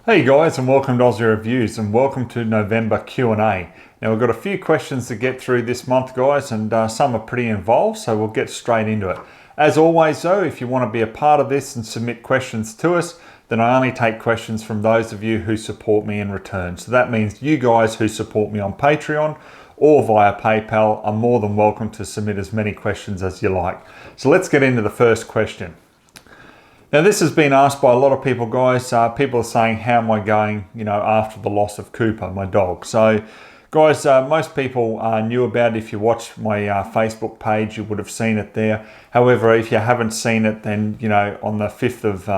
Hey guys, and welcome to Ozzie Reviews, and welcome to November Q&A. Now we've got a few questions to get through this month, guys, and some are pretty involved, so we'll get straight into it. As always though, if you want to be a part of this and submit questions to us, then I only take questions from those of you who support me in return. So that means you guys who support me on Patreon or via PayPal are more than welcome to submit as many questions as you like. So let's get into the first question. Now this has been asked by a lot of people, guys. People are saying, how am I going, after the loss of Cooper, my dog? So guys, most people knew about it. If you watched my Facebook page, you would have seen it there. However, if you haven't seen it, then, on the 5th of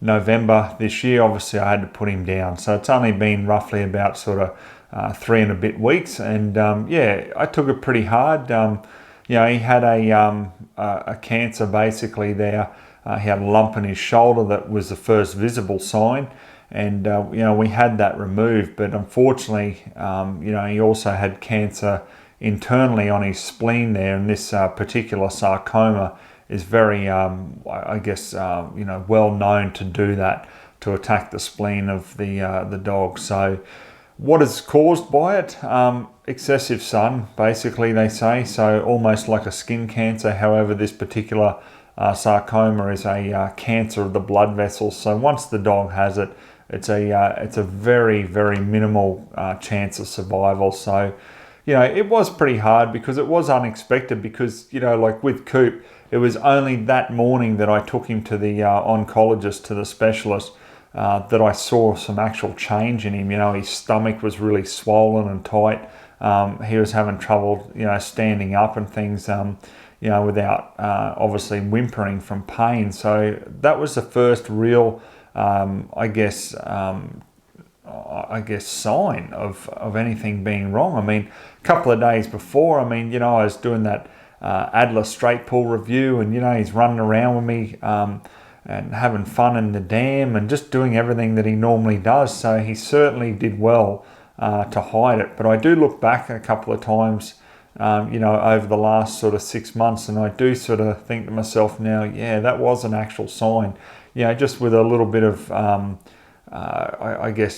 November this year, obviously I had to put him down. So it's only been roughly about sort of 3 and a bit weeks. And yeah, I took it pretty hard. He had a cancer basically there. He had a lump in his shoulder that was the first visible sign, and we had that removed. But unfortunately, he also had cancer internally on his spleen there, and this particular sarcoma is very, well known to do that, to attack the spleen of the dog. So, what is caused by it? Excessive sun, basically they say. So almost like a skin cancer. However, this particular sarcoma is a cancer of the blood vessels. So once the dog has it, it's a very, very minimal chance of survival. So, it was pretty hard because it was unexpected because, like with Coop, it was only that morning that I took him to the oncologist, to the specialist, that I saw some actual change in him. His stomach was really swollen and tight. He was having trouble, standing up and things. Without obviously whimpering from pain. So that was the first real, sign of anything being wrong. I mean, a couple of days before, I was doing that Adler straight pull review, and he's running around with me and having fun in the dam and just doing everything that he normally does. So he certainly did well to hide it. But I do look back a couple of times over the last sort of 6 months, and I do sort of think to myself now, yeah, that was an actual sign. Just with a little bit of,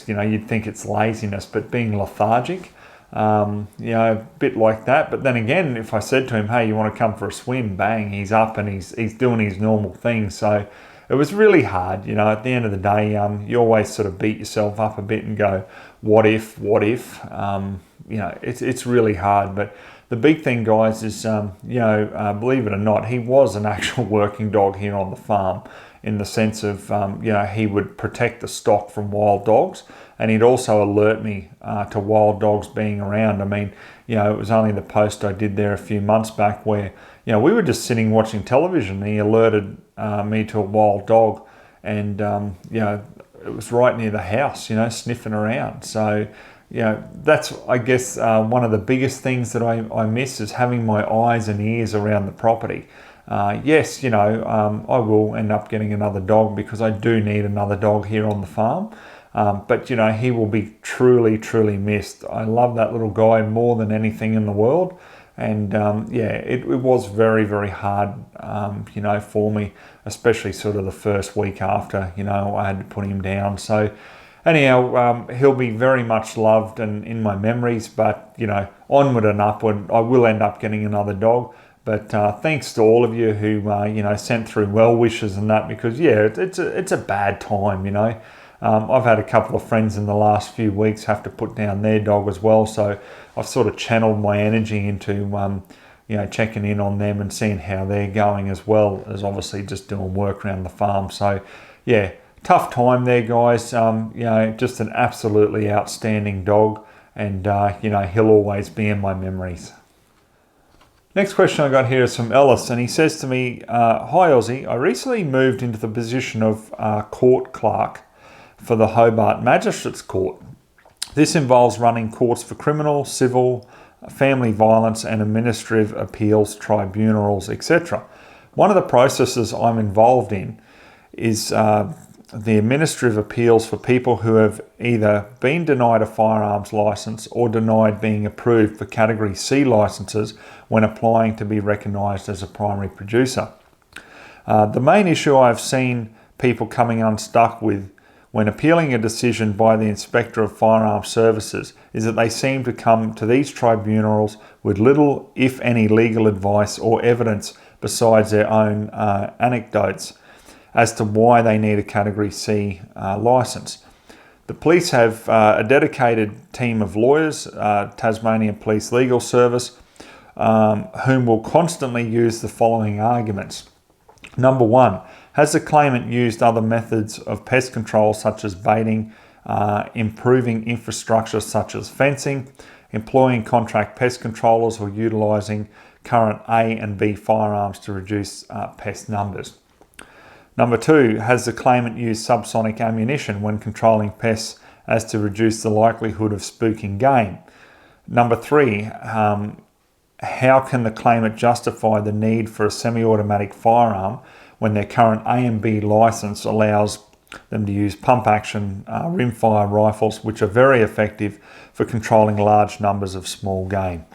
you'd think it's laziness, but being lethargic, a bit like that. But then again, if I said to him, hey, you want to come for a swim? Bang, he's up and he's doing his normal thing. So it was really hard. At the end of the day, you always sort of beat yourself up a bit and go, what if? It's really hard. But the big thing, guys, is, believe it or not, he was an actual working dog here on the farm, in the sense of, he would protect the stock from wild dogs, and he'd also alert me to wild dogs being around. It was only the post I did there a few months back where, we were just sitting watching television, and he alerted me to a wild dog, and, it was right near the house, sniffing around. So, that's, I guess, one of the biggest things that I miss is having my eyes and ears around the property. Yes, I will end up getting another dog because I do need another dog here on the farm. But, he will be truly, truly missed. I love that little guy more than anything in the world. And, it was very, very hard, for me, especially sort of the first week after, I had to put him down. So, anyhow, he'll be very much loved and in my memories, but, onward and upward, I will end up getting another dog. But thanks to all of you who, sent through well wishes and that, because, yeah, it's a bad time, I've had a couple of friends in the last few weeks have to put down their dog as well. So I've sort of channeled my energy into, checking in on them and seeing how they're going, as well as obviously just doing work around the farm. So, yeah. Tough time there, guys. Just an absolutely outstanding dog, and he'll always be in my memories. Next question I got here is from Ellis, and he says to me, hi Ozzie, I recently moved into the position of court clerk for the Hobart Magistrates Court. This involves running courts for criminal, civil, family violence and administrative appeals tribunals, etc. One of the processes I'm involved in is the administrative appeals for people who have either been denied a firearms license or denied being approved for Category C licenses when applying to be recognised as a primary producer. The main issue I've seen people coming unstuck with when appealing a decision by the Inspector of Firearms Services is that they seem to come to these tribunals with little, if any, legal advice or evidence besides their own anecdotes as to why they need a Category C licence. The police have a dedicated team of lawyers, Tasmanian Police Legal Service, whom will constantly use the following arguments. Number one, has the claimant used other methods of pest control such as baiting, improving infrastructure such as fencing, employing contract pest controllers, or utilising current A and B firearms to reduce pest numbers? Number two, has the claimant used subsonic ammunition when controlling pests as to reduce the likelihood of spooking game? Number three, how can the claimant justify the need for a semi-automatic firearm when their current A and B licence allows them to use pump-action rimfire rifles, which are very effective for controlling large numbers of small game?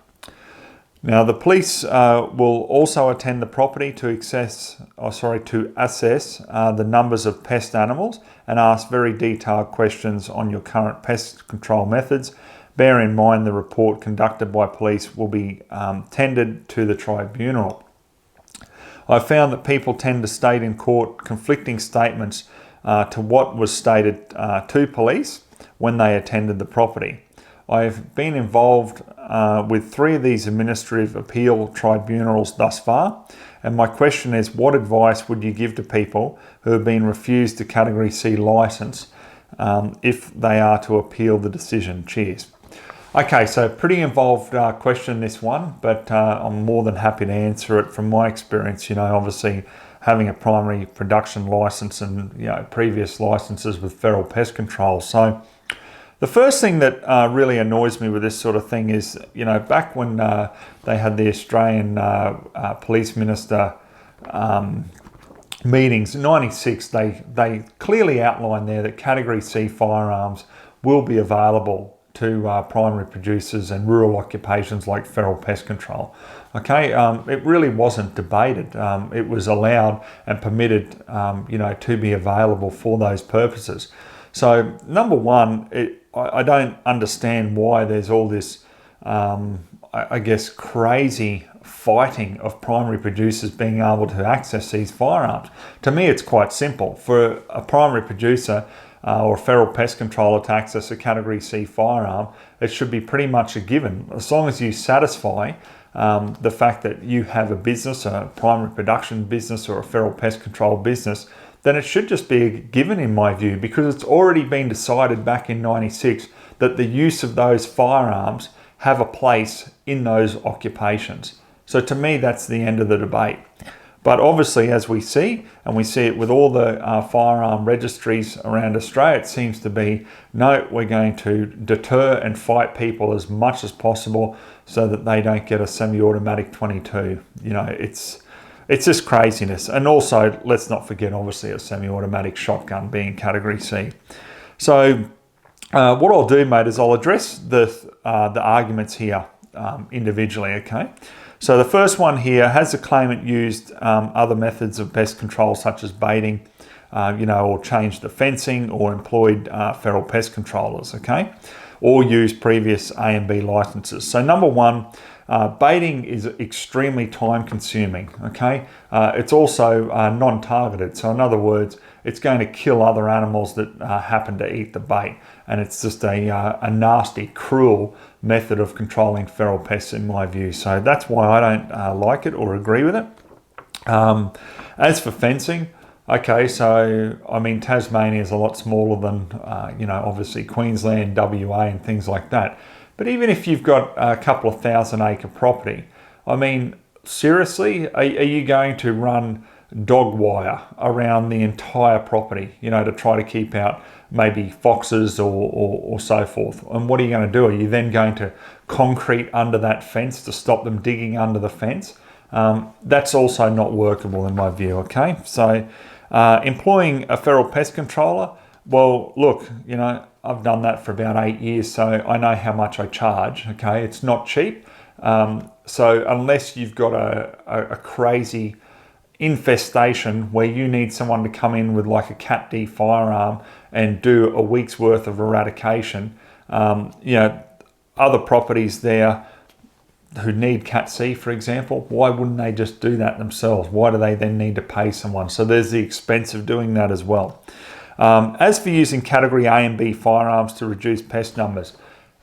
Now, the police will also attend the property to assess the numbers of pest animals and ask very detailed questions on your current pest control methods. Bear in mind the report conducted by police will be tendered to the tribunal. I've found that people tend to state in court conflicting statements to what was stated to police when they attended the property. I've been involved with 3 of these administrative appeal tribunals thus far, and my question is, what advice would you give to people who have been refused a Category C licence if they are to appeal the decision? Cheers. Okay, so pretty involved question, this one, but I'm more than happy to answer it from my experience. You know, obviously having a primary production licence and, you know, previous licences with federal pest control. So the first thing that really annoys me with this sort of thing is, you know, back when they had the Australian police minister meetings in '96, they clearly outlined there that Category C firearms will be available to primary producers and rural occupations like feral pest control. Okay, it really wasn't debated. It was allowed and permitted, you know, to be available for those purposes. So number one, I don't understand why there's all this, I guess, crazy fighting of primary producers being able to access these firearms. To me, it's quite simple. For a primary producer or a feral pest controller to access a Category C firearm, it should be pretty much a given. As long as you satisfy the fact that you have a business, a primary production business or a feral pest control business, then it should just be a given in my view, because it's already been decided back in '96 that the use of those firearms have a place in those occupations. So to me, that's the end of the debate. But obviously, as we see, and we see it with all the firearm registries around Australia, it seems to be, no, we're going to deter and fight people as much as possible so that they don't get a semi-automatic 22. You know, it's just craziness. And also, let's not forget, obviously, a semi-automatic shotgun being Category C. So what I'll do, mate, is I'll address the arguments here individually, okay? So the first one here, has the claimant used other methods of pest control such as baiting, you know, or changed the fencing, or employed feral pest controllers, okay? Or used previous A and B licenses. So number one, baiting is extremely time consuming, okay? It's also non-targeted. So in other words, it's going to kill other animals that happen to eat the bait. And it's just a nasty, cruel method of controlling feral pests in my view. So that's why I don't like it or agree with it. As for fencing, okay, so I mean, Tasmania is a lot smaller than, you know, obviously Queensland, WA and things like that. But even if you've got a couple of 1,000-acre property, I mean, seriously, are you going to run dog wire around the entire property, you know, to try to keep out maybe foxes or so forth? And what are you going to do? Are you then going to concrete under that fence to stop them digging under the fence? That's also not workable in my view, okay? So employing a feral pest controller, well, look, you know, I've done that for about 8 years, so I know how much I charge, okay? It's not cheap. So unless you've got a crazy infestation where you need someone to come in with like a Cat D firearm and do a week's worth of eradication, other properties there who need Cat C, for example, why wouldn't they just do that themselves? Why do they then need to pay someone? So there's the expense of doing that as well. As for using category A and B firearms to reduce pest numbers,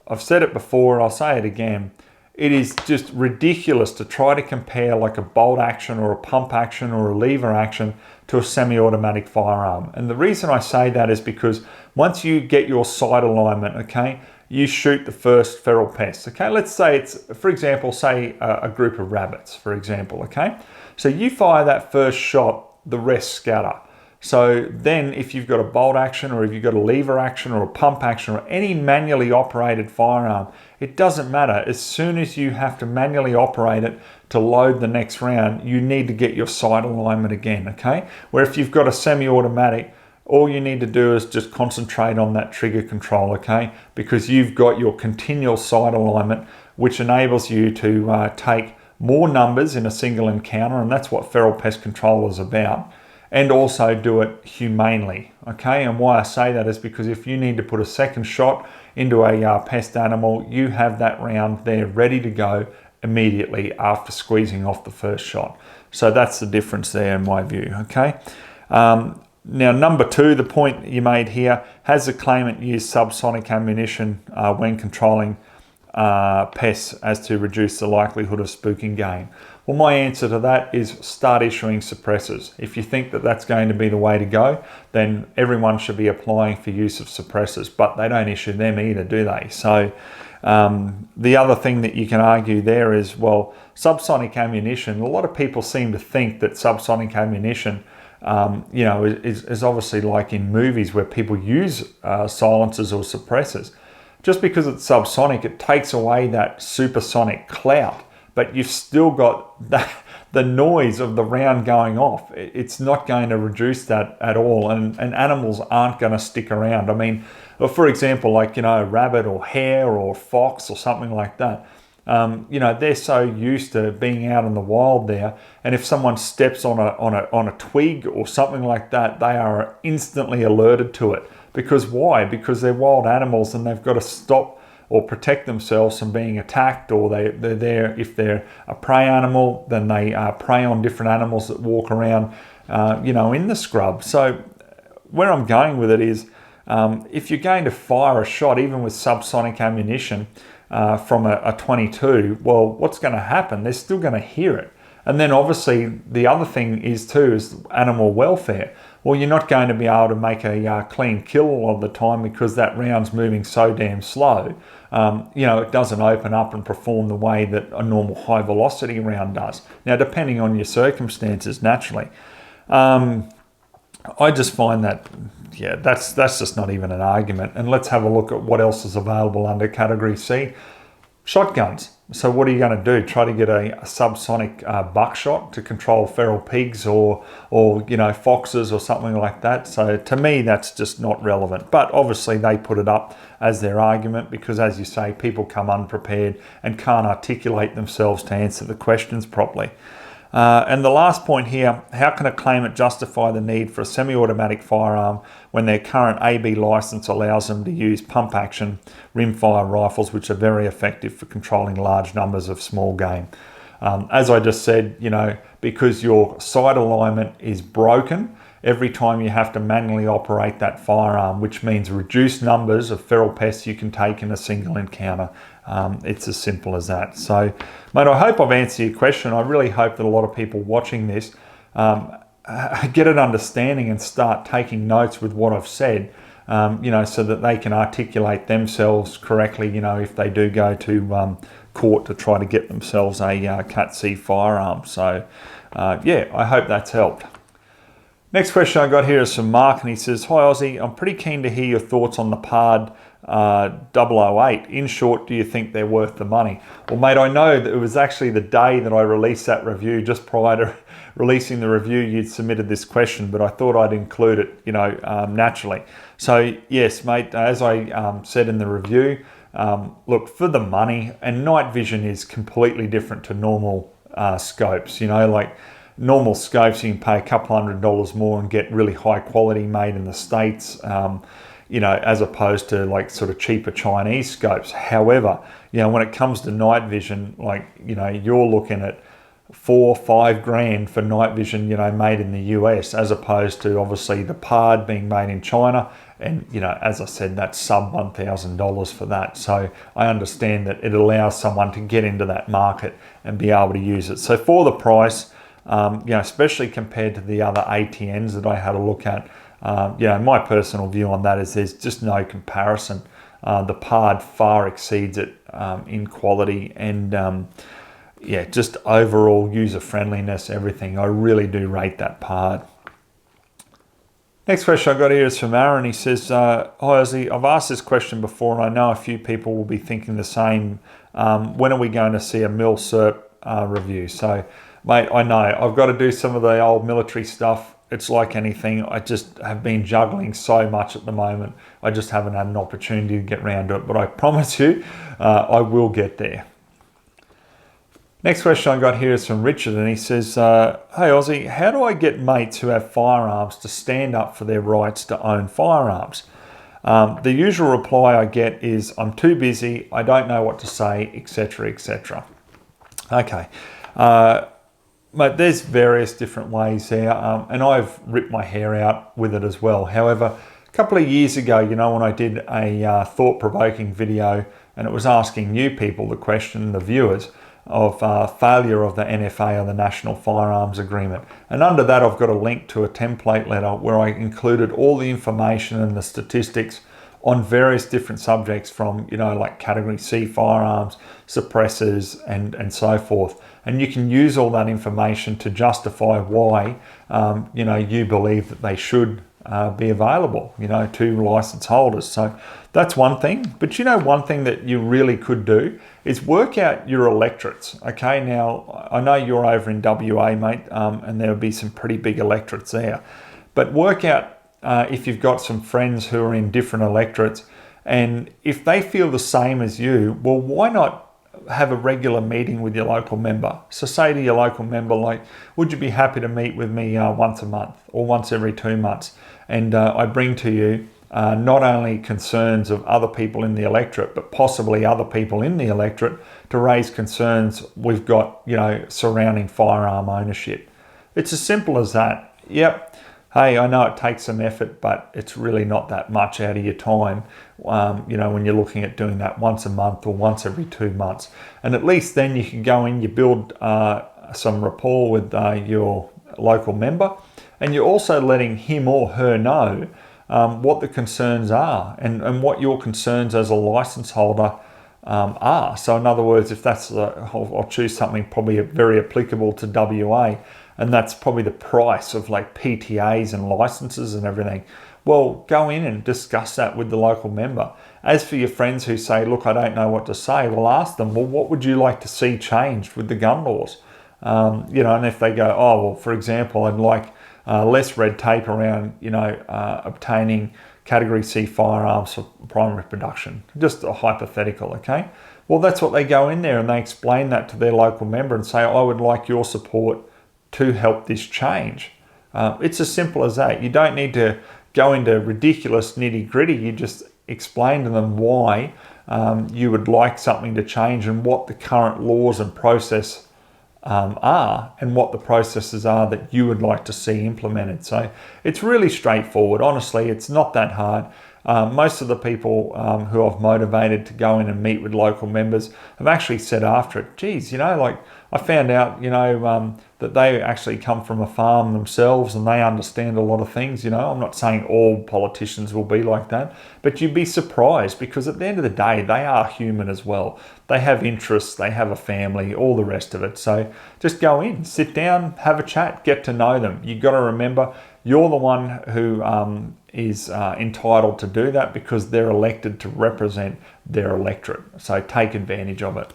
I've said it before, I'll say it again. It is just ridiculous to try to compare like a bolt action or a pump action or a lever action to a semi-automatic firearm. And the reason I say that is because once you get your sight alignment, okay, you shoot the first feral pest. Okay, let's say it's, for example, say a group of rabbits, for example, okay? So you fire that first shot, the rest scatter. So then if you've got a bolt action or if you've got a lever action or a pump action or any manually operated firearm, it doesn't matter. As soon as you have to manually operate it to load the next round, you need to get your sight alignment again, okay? Where if you've got a semi-automatic, all you need to do is just concentrate on that trigger control, okay? Because you've got your continual sight alignment, which enables you to take more numbers in a single encounter, and that's what feral pest control is about, and also do it humanely, okay? And why I say that is because if you need to put a second shot into a pest animal, you have that round there ready to go immediately after squeezing off the first shot. So that's the difference there in my view, okay? Now, number two, the point you made here, has the claimant used subsonic ammunition when controlling pests as to reduce the likelihood of spooking game? Well, my answer to that is start issuing suppressors. If you think that that's going to be the way to go, then everyone should be applying for use of suppressors, but they don't issue them either, do they? So the other thing that you can argue there is, well, subsonic ammunition, a lot of people seem to think that subsonic ammunition is obviously like in movies where people use silencers or suppressors. Just because it's subsonic, it takes away that supersonic clout, but you've still got the noise of the round going off. It's not going to reduce that at all, and animals aren't going to stick around. I mean, for example, like, a rabbit or hare or fox or something like that. They're so used to being out in the wild there, and if someone steps on a twig or something like that, they are instantly alerted to it. Because why? Because they're wild animals and they've got to stop or protect themselves from being attacked, or they're there. If they're a prey animal, then they prey on different animals that walk around, in the scrub. So where I'm going with it is, if you're going to fire a shot, even with subsonic ammunition, from a 22, well, what's going to happen? They're still going to hear it. And then obviously the other thing is animal welfare. Well, you're not going to be able to make a clean kill all of the time because that round's moving so damn slow. It doesn't open up and perform the way that a normal high velocity round does. Now, depending on your circumstances, naturally. I just find that, that's just not even an argument. And let's have a look at what else is available under category C. Shotguns. So what are you going to do? Try to get a subsonic buckshot to control feral pigs or foxes or something like that. So to me, that's just not relevant. But obviously they put it up as their argument because, as you say, people come unprepared and can't articulate themselves to answer the questions properly. And the last point here, how can a claimant justify the need for a semi-automatic firearm when their current AB license allows them to use pump action rimfire rifles, which are very effective for controlling large numbers of small game? As I just said, because your sight alignment is broken every time you have to manually operate that firearm, which means reduced numbers of feral pests you can take in a single encounter. It's as simple as that. So, mate, I hope I've answered your question. I really hope that a lot of people watching this get an understanding and start taking notes with what I've said, so that they can articulate themselves correctly, if they do go to court to try to get themselves a Cat C firearm. So, I hope that's helped. Next question I got here is from Mark, and he says, "Hi Ozzie, I'm pretty keen to hear your thoughts on the Pard 008. In short, do you think they're worth the money?" Well, mate, I know that it was actually the day that I released that review, just prior to releasing the review, you'd submitted this question, but I thought I'd include it, naturally. So yes, mate, as I said in the review, look, for the money, and night vision is completely different to normal scopes, normal scopes, you can pay a couple $100 more and get really high quality made in the States, you know, as opposed to like sort of cheaper Chinese scopes. However, you know, when it comes to night vision, like, you know, you're looking at 4 or 5 grand for night vision, you know, made in the US, as opposed to obviously the PARD being made in China. And, you know, as I said, that's sub $1,000 for that. So I understand that it allows someone to get into that market and be able to use it. So for the price, you know, especially compared to the other ATNs that I had a look at, you know, my personal view on that is there's just no comparison. The PARD far exceeds it in quality and, yeah, just overall user friendliness, everything. I really do rate that PARD. Next question I got here is from Aaron. He says, hi Ozzie, I've asked this question before and I know a few people will be thinking the same. When are we going to see a milsurp review? So, mate, I know I've got to do some of the old military stuff. It's like anything. I just have been juggling so much at the moment. I just haven't had an opportunity to get around to it, but I promise you, I will get there. Next question I got here is from Richard, and he says, hey Ozzie, how do I get mates who have firearms to stand up for their rights to own firearms? The usual reply I get is, I'm too busy, I don't know what to say, etc, etc. Okay, mate, there's various different ways there, and I've ripped my hair out with it as well. However, a couple of years ago, you know, when I did a thought-provoking video, and it was asking you people the question, the viewers, of failure of the NFA or the National Firearms Agreement. And under that, I've got a link to a template letter where I included all the information and the statistics on various different subjects from, you know, like category C firearms, suppressors, and so forth. And you can use all that information to justify why, you know, you believe that they should be available, you know, to license holders. So that's one thing. But you know, one thing that you really could do is work out your electorates. Okay, now I know you're over in WA, mate, and there'll be some pretty big electorates there. But work out if you've got some friends who are in different electorates, and if they feel the same as you, well, why not have a regular meeting with your local member? So say to your local member, like, would you be happy to meet with me once a month or once every 2 months? And I bring to you not only concerns of other people in the electorate, but possibly other people in the electorate to raise concerns we've got, you know, surrounding firearm ownership. It's as simple as that. Yep. Hey, I know it takes some effort, but it's really not that much out of your time, you know, when you're looking at doing that once a month or once every 2 months. And at least then you can go in, you build some rapport with your local member, and you're also letting him or her know what the concerns are and what your concerns as a license holder are. So in other words, if that's, I'll choose something probably very applicable to WA, and that's probably the price of like PTAs and licenses and everything. Well, go in and discuss that with the local member. As for your friends who say, look, I don't know what to say, well, ask them, well, what would you like to see changed with the gun laws? You know, and if they go, oh, well, for example, I'd like less red tape around, you know, obtaining category C firearms for primary production. Just a hypothetical, okay? Well, that's what they go in there and they explain that to their local member and say, I would like your support to help this change. It's as simple as that. You don't need to go into ridiculous nitty gritty. You just explain to them why you would like something to change and what the current laws and process are and what the processes are that you would like to see implemented. So it's really straightforward. Honestly, it's not that hard. Most of the people who I've motivated to go in and meet with local members have actually said after it, geez, you know, like I found out, you know, that they actually come from a farm themselves and they understand a lot of things. You know, I'm not saying all politicians will be like that, but you'd be surprised because at the end of the day, they are human as well. They have interests, they have a family, all the rest of it. So just go in, sit down, have a chat, get to know them. You've got to remember, you're the one who is entitled to do that because they're elected to represent their electorate. So take advantage of it.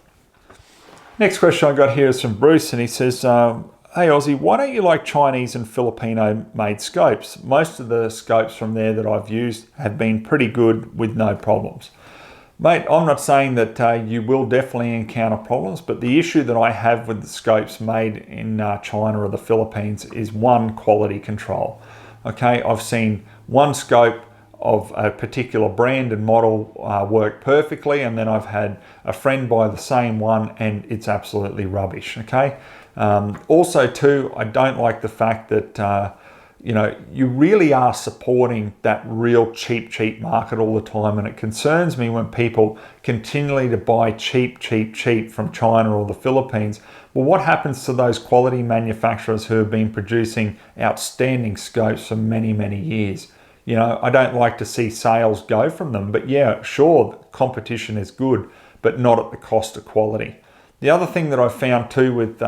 Next question I got here is from Bruce, and he says, hey Ozzie, why don't you like Chinese and Filipino made scopes? Most of the scopes from there that I've used have been pretty good with no problems. Mate, I'm not saying that you will definitely encounter problems, but the issue that I have with the scopes made in China or the Philippines is one, quality control. Okay, I've seen one scope of a particular brand and model work perfectly, and then I've had a friend buy the same one and it's absolutely rubbish. Okay, also too, I don't like the fact that you really are supporting that real cheap market all the time, and it concerns me when people continually to buy cheap from China or the Philippines. Well, what happens to those quality manufacturers who have been producing outstanding scopes for many years? I don't like to see sales go from them, but yeah, sure, competition is good, but not at the cost of quality. The other thing that I've found too with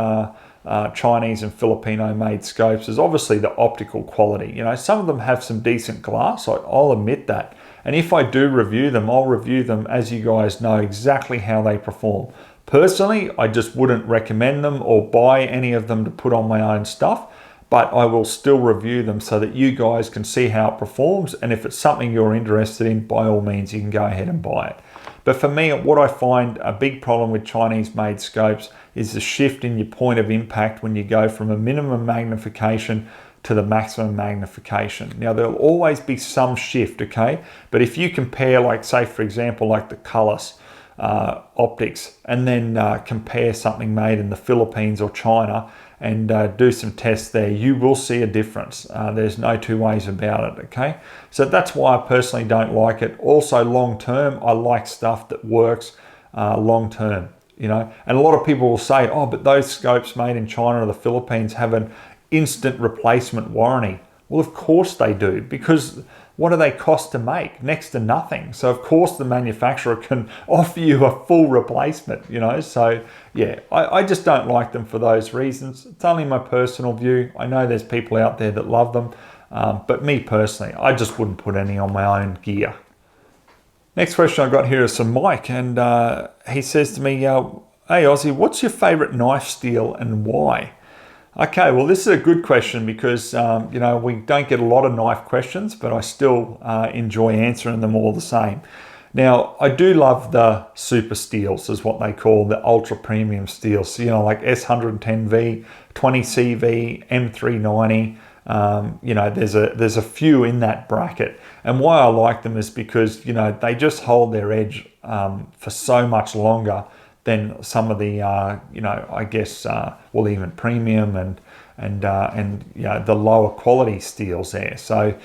Chinese and Filipino made scopes is obviously the optical quality. Some of them have some decent glass, I'll admit that. And if I do review them, I'll review them, as you guys know, exactly how they perform. Personally, I just wouldn't recommend them or buy any of them to put on my own stuff, but I will still review them so that you guys can see how it performs. And if it's something you're interested in, by all means, you can go ahead and buy it. But for me, what I find a big problem with Chinese made scopes is the shift in your point of impact when you go from a minimum magnification to the maximum magnification. Now, there'll always be some shift, okay? But if you compare, like, say, for example, like the Cullis optics, and then compare something made in the Philippines or China and do some tests there, you will see a difference. There's no two ways about it, okay? So that's why I personally don't like it. Also, long term, I like stuff that works long term, and a lot of people will say, oh, but those scopes made in China or the Philippines have an instant replacement warranty. Well, of course they do, because what do they cost to make? Next to nothing. So of course the manufacturer can offer you a full replacement, So yeah, I just don't like them for those reasons. It's only my personal view. I know there's people out there that love them, but me personally, I just wouldn't put any on my own gear. Next question I got here is from Mike, and he says to me, hey Ozzie, what's your favorite knife steel and why? Okay, well, this is a good question because, we don't get a lot of knife questions, but I still enjoy answering them all the same. Now, I do love the super steels, is what they call the ultra premium steels, like S110V, 20CV, M390. There's a few in that bracket. And why I like them is because, they just hold their edge for so much longer than some of the, even premium and the lower quality steels there. So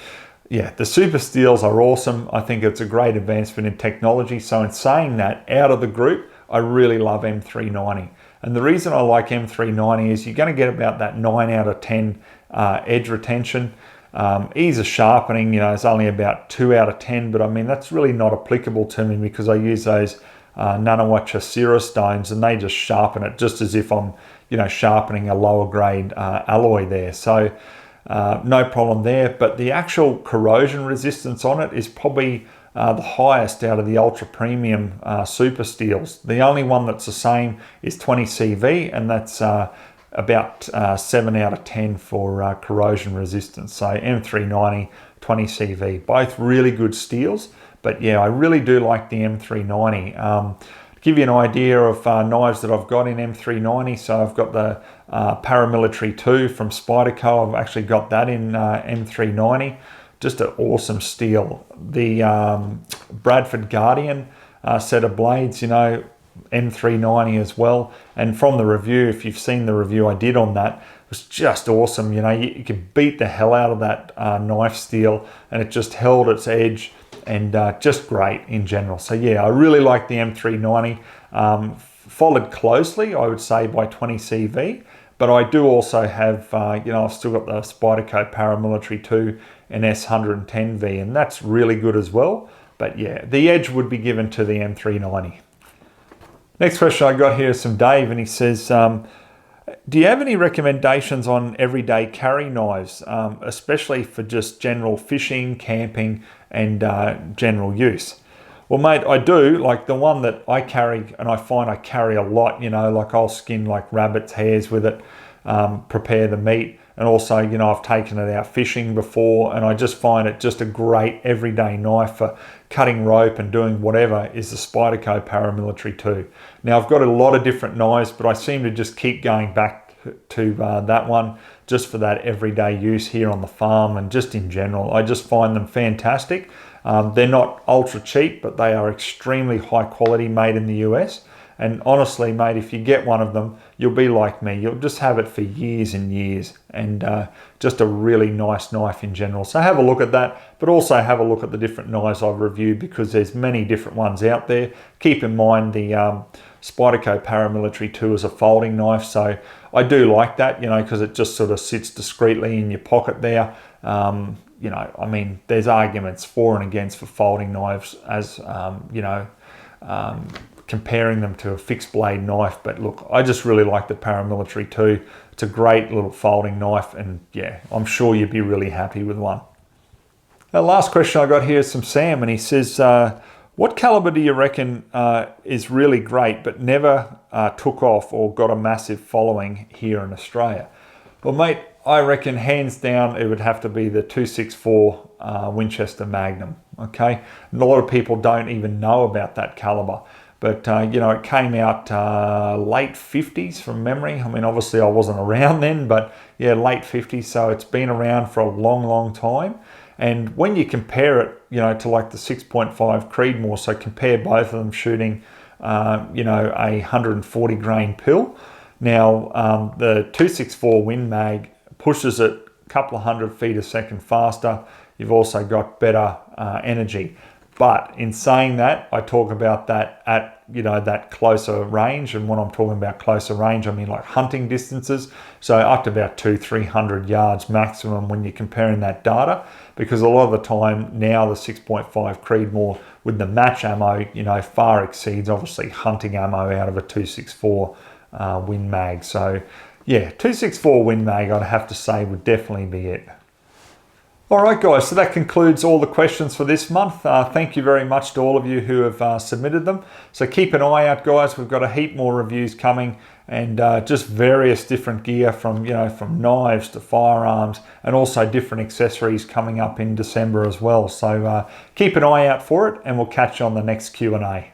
yeah, the super steels are awesome. I think it's a great advancement in technology. So in saying that, out of the group, I really love M390. And the reason I like M390 is you're going to get about that 9 out of 10 edge retention. Ease of sharpening, is only about 2 out of 10, but I mean, that's really not applicable to me because I use those Nanowacha Cirrus stones, and they just sharpen it just as if I'm sharpening a lower grade alloy there. So no problem there, but the actual corrosion resistance on it is probably the highest out of the ultra premium super steels. The only one that's the same is 20CV, and that's about 7 out of 10 for corrosion resistance. So M390, 20CV, both really good steels. But yeah, I really do like the M390. To give you an idea of knives that I've got in M390, so I've got the Paramilitary 2 from Spyderco. I've actually got that in M390. Just an awesome steel. The Bradford Guardian set of blades, M390 as well. And from the review, if you've seen the review I did on that, it was just awesome. You can beat the hell out of that knife steel, and it just held its edge. And just great in general. So yeah, I really like the M390. Followed closely, I would say, by 20CV. But I do also have, I've still got the Spyderco Paramilitary 2 and S110V, and that's really good as well. But yeah, the edge would be given to the M390. Next question I got here is from Dave, and he says, do you have any recommendations on everyday carry knives, especially for just general fishing, camping, and general use? Well, mate, I do. Like the one that I carry, and I find I carry a lot, like I'll skin like rabbits' hairs with it, prepare the meat. And also, you know, I've taken it out fishing before, and I just find it just a great everyday knife for cutting rope and doing whatever, is the Spyderco Paramilitary 2. Now, I've got a lot of different knives, but I seem to just keep going back to that one just for that everyday use here on the farm, and just in general. I just find them fantastic. They're not ultra cheap, but they are extremely high quality, made in the US. And honestly, mate, if you get one of them, you'll be like me. You'll just have it for years and years, and just a really nice knife in general. So have a look at that, but also have a look at the different knives I've reviewed, because there's many different ones out there. Keep in mind the Spyderco Paramilitary 2 is a folding knife, so I do like that, you know, because it just sort of sits discreetly in your pocket there. You know, I mean, there's arguments for and against for folding knives, as you know, comparing them to a fixed blade knife. But look, I just really like the Paramilitary 2. It's a great little folding knife, and yeah, I'm sure you'd be really happy with one. The last question I got here is from Sam, and he says, what caliber do you reckon is really great but never took off or got a massive following here in Australia? Well, mate, I reckon hands down it would have to be the 264 Winchester Magnum. Okay, and a lot of people don't even know about that caliber, but you know, it came out late 50s from memory. I mean, obviously I wasn't around then, but yeah, late 50s, so it's been around for a long time. And when you compare it, you know, to like the 6.5 Creedmoor, so compare both of them shooting, you know, a 140 grain pill. Now, the 264 Win Mag pushes it a couple of 100 feet a second faster. You've also got better energy. But in saying that, I talk about that at, you know, that closer range. And when I'm talking about closer range, I mean like hunting distances. So up to about 200-300 yards maximum when you're comparing that data. Because a lot of the time now the 6.5 Creedmoor with the match ammo, you know, far exceeds obviously hunting ammo out of a 264 Win Mag. So yeah, 264 Win Mag, I'd have to say, would definitely be it. All right, guys, so that concludes all the questions for this month. Thank you very much to all of you who have submitted them. So keep an eye out, guys. We've got a heap more reviews coming, and just various different gear from, you know, from knives to firearms, and also different accessories coming up in December as well. So keep an eye out for it, and we'll catch you on the next Q&A.